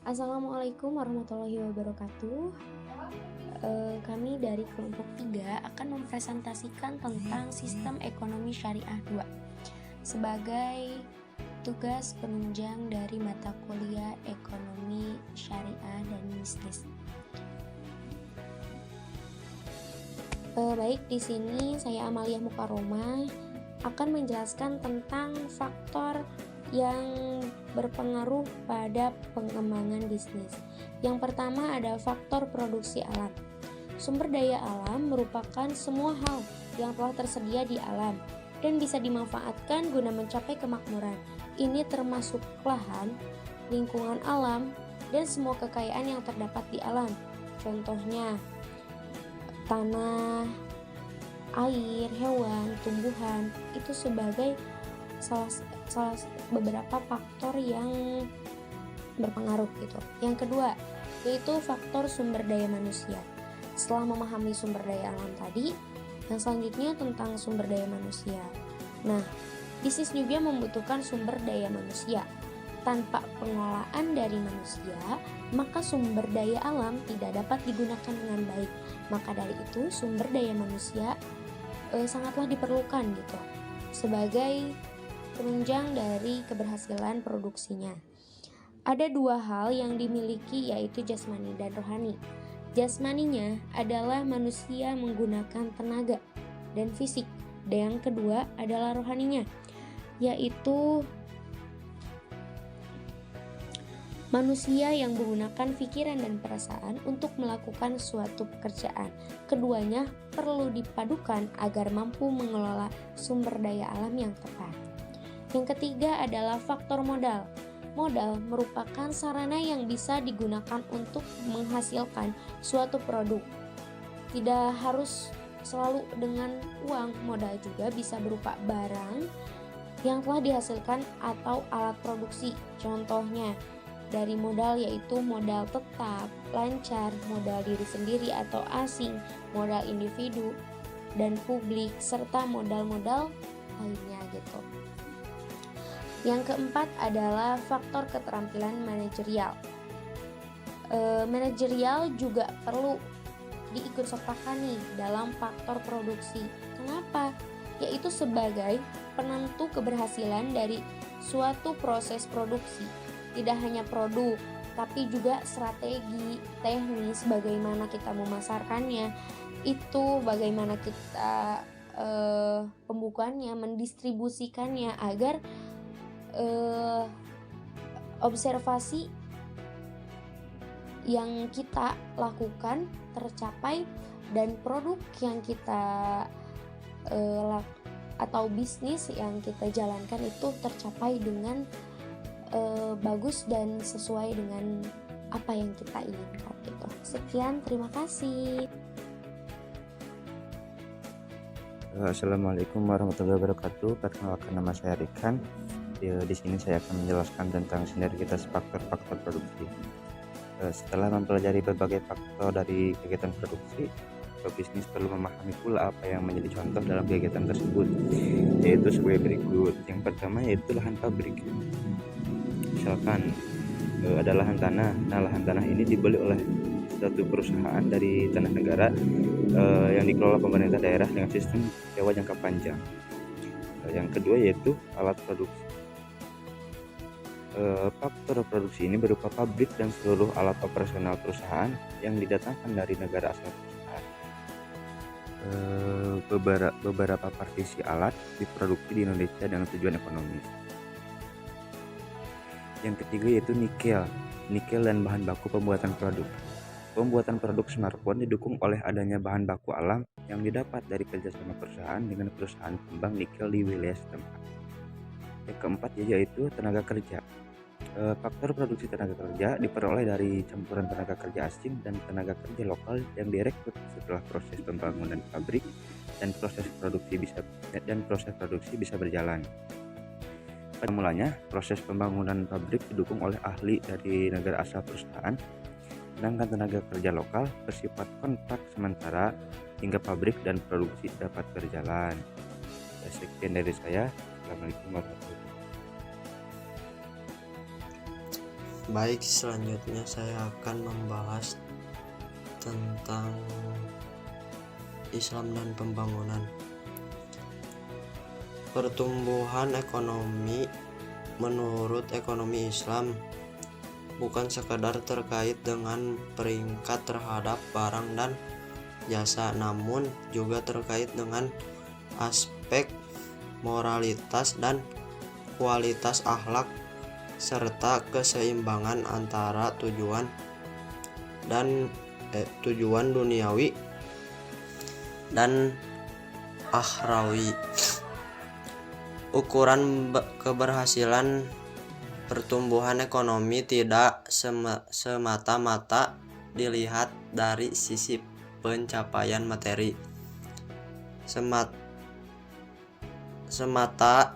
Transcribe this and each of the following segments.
Assalamualaikum warahmatullahi wabarakatuh. Kami dari kelompok 3 akan mempresentasikan tentang sistem ekonomi syariah 2 sebagai tugas penunjang dari mata kuliah ekonomi syariah dan bisnis. Baik, di sini saya Amalia Mukaromah akan menjelaskan tentang faktor yang berpengaruh pada pengembangan bisnis. Yang pertama ada faktor produksi alam. Sumber daya alam merupakan semua hal yang telah tersedia di alam dan bisa dimanfaatkan guna mencapai kemakmuran. Ini termasuk lahan, lingkungan alam, dan semua kekayaan yang terdapat di alam. Contohnya tanah, air, hewan, tumbuhan, itu sebagai salah beberapa faktor yang berpengaruh gitu. Yang kedua, yaitu faktor sumber daya manusia. Setelah memahami sumber daya alam tadi, yang selanjutnya tentang sumber daya manusia. Nah, bisnis juga membutuhkan sumber daya manusia. Tanpa pengelolaan dari manusia, maka sumber daya alam tidak dapat digunakan dengan baik. Maka dari itu, sumber daya manusia sangatlah diperlukan gitu sebagai penunjang dari keberhasilan produksinya. Ada dua hal yang dimiliki, yaitu jasmani dan rohani. Jasmaninya adalah manusia menggunakan tenaga dan fisik, dan yang kedua adalah rohaninya, yaitu manusia yang menggunakan pikiran dan perasaan untuk melakukan suatu pekerjaan. Keduanya perlu dipadukan agar mampu mengelola sumber daya alam yang tepat. Yang ketiga adalah faktor modal. Modal merupakan sarana yang bisa digunakan untuk menghasilkan suatu produk. Tidak harus selalu dengan uang, modal juga bisa berupa barang yang telah dihasilkan atau alat produksi. Contohnya dari modal yaitu modal tetap, lancar, modal diri sendiri atau asing, modal individu dan publik, serta modal-modal lainnya gitu. Yang keempat adalah faktor keterampilan manajerial. Manajerial juga perlu diikutsertakan nih dalam faktor produksi. Kenapa? Yaitu sebagai penentu keberhasilan dari suatu proses produksi. Tidak hanya produk, tapi juga strategi, teknis, bagaimana kita memasarkannya, itu bagaimana kita pembukaannya, mendistribusikannya agar observasi yang kita lakukan tercapai dan produk yang kita atau bisnis yang kita jalankan itu tercapai dengan bagus dan sesuai dengan apa yang kita inginkan gitu. Sekian, terima kasih. Assalamualaikum warahmatullahi wabarakatuh. Perkenalkan, nama saya Rikan. Di sini saya akan menjelaskan tentang sinergitas faktor-faktor produksi. Setelah mempelajari berbagai faktor dari kegiatan produksi, pebisnis perlu memahami pula apa yang menjadi contoh dalam kegiatan tersebut, yaitu sebagai berikut. Yang pertama yaitu lahan pabrik. Misalkan ada lahan tanah. Nah, lahan tanah ini dibeli oleh suatu perusahaan dari tanah negara yang dikelola pemerintah daerah dengan sistem sewa jangka panjang. Yang kedua yaitu alat produksi. Faktor produksi ini berupa pabrik dan seluruh alat operasional perusahaan yang didatangkan dari negara asal perusahaan. Beberapa partisi alat diproduksi di Indonesia dengan tujuan ekonomis. Yang ketiga yaitu nikel dan bahan baku pembuatan produk. Pembuatan produk smartphone didukung oleh adanya bahan baku alam yang didapat dari kerjasama perusahaan dengan perusahaan tambang nikel di wilayah setempat. Yang keempat yaitu tenaga kerja. Faktor produksi tenaga kerja diperoleh dari campuran tenaga kerja asing dan tenaga kerja lokal yang direkrut setelah proses pembangunan pabrik dan proses produksi bisa berjalan. Pada mulanya, proses pembangunan pabrik didukung oleh ahli dari negara asal perusahaan, sedangkan tenaga kerja lokal bersifat kontrak sementara hingga pabrik dan produksi dapat berjalan. Sekian dari saya. Assalamualaikum warahmatullahi wabarakatuh. Baik, selanjutnya saya akan membahas tentang Islam dan pembangunan. Pertumbuhan ekonomi menurut ekonomi Islam bukan sekadar terkait dengan peringkat terhadap barang dan jasa, namun juga terkait dengan aspek moralitas dan kualitas akhlak serta keseimbangan antara tujuan duniawi dan akhrawi. Ukuran keberhasilan pertumbuhan ekonomi tidak semata-mata dilihat dari sisi pencapaian materi semata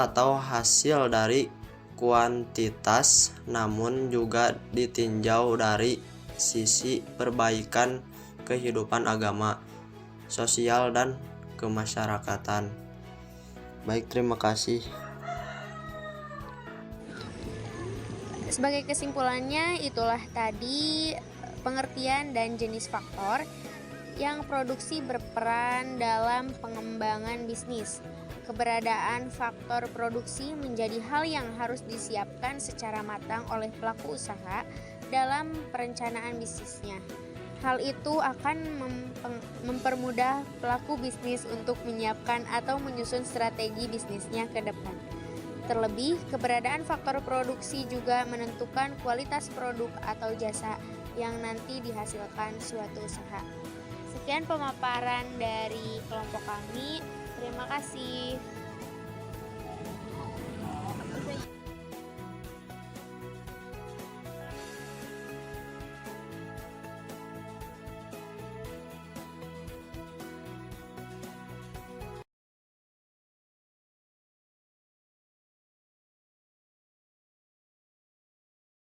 atau hasil dari kuantitas, namun juga ditinjau dari sisi perbaikan kehidupan agama, sosial, dan kemasyarakatan. Baik, terima kasih. Sebagai kesimpulannya, itulah tadi pengertian dan jenis faktor yang produksi berperan dalam pengembangan bisnis. Keberadaan faktor produksi menjadi hal yang harus disiapkan secara matang oleh pelaku usaha dalam perencanaan bisnisnya. Hal itu akan mempermudah pelaku bisnis untuk menyiapkan atau menyusun strategi bisnisnya ke depan. Terlebih, keberadaan faktor produksi juga menentukan kualitas produk atau jasa yang nanti dihasilkan suatu usaha. Sekian pemaparan dari kelompok kami. Terima kasih.